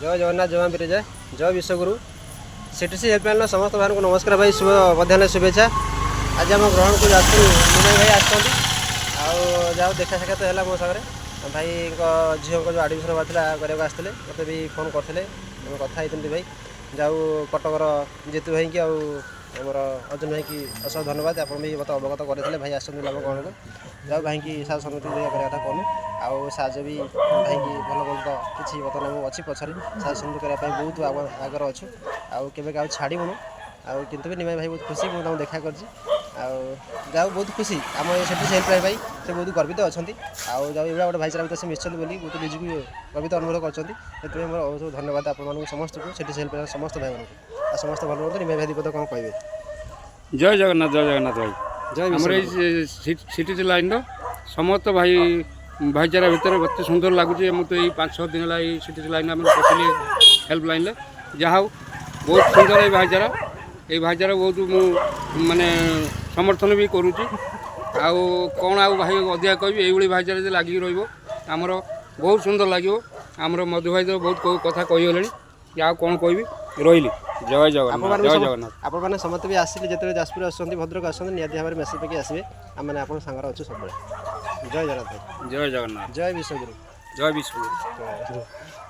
जय जगन्नाथ जय बिरजा जय विश्वगुरु सीटीसी हेल्पलाइन समस्त भाई को नमस्कार भाई शुभ मध्याह्न शुभेच्छा। आज आम ग्रहण को जाती मुंबई भाई आसो जाओ देखा साक्षात है मो सागर भाई झील को जो आडमिशन होगा आसते मत भी फोन करते कथा होती भाई जाऊ कटकर जीतू भाई की आमर अर्जुन भाई की अशेष धन्यवाद आप भी मत अवगत करते भाई आम ग्रहण को जाऊ भाई की साज समिति कथा कहूँ आउ साज भी भाई की भल भल तो किसी बर्तमान अच्छी पछारे साज समिति करने बहुत आगर अच्छु आउ के छाड़बुनु आउ किंतु भी निमाई भाई बहुत खुशी मुझे देखा कर जाऊ बहुत खुशी आम सेठी हेल्पलाइन भाई से बहुत गर्वित अच्छा आउ जाऊ एवं गोटे भाईचारा से मिशन बोली बहुत निजी गर्वित अनुभव कर मोर धन्यवाद आप समस्त को सेठी हेल्पलाइन समस्त भाई को समस्त भल बोलते निमाई भाई दीपद कौन कहे जय जगन्नाथ भाई जय आम सिटी लाइन समस्त भाई भाईचारा भितर अति सुंदर लगुच मुझे ये 5-6 दिन है सिटी लाइन आम पसली हेल्पलाइन जहाँ बहुत सुंदर ये भाईचारा बहुत माने समर्थन भी करुच्ची आउ कौन आउ भाई अधिका कह ये भाईचारा लगिक रमर बहुत सुंदर लगे आमर मधु भाई तो बहुत कथा कहीगले आ कौन कहि रही जय जगन्नाथ जय जगन्नाथ आप समस्त भी आसिले जो जाजपुर आसुँच भद्रक आसते निहती भाव में मेसेज पे आसवे आम आप सांगे अच्छे सब जय जगन्नाथ जय जगन्नाथ जय विश्वगुरु जय विश्वगुरु।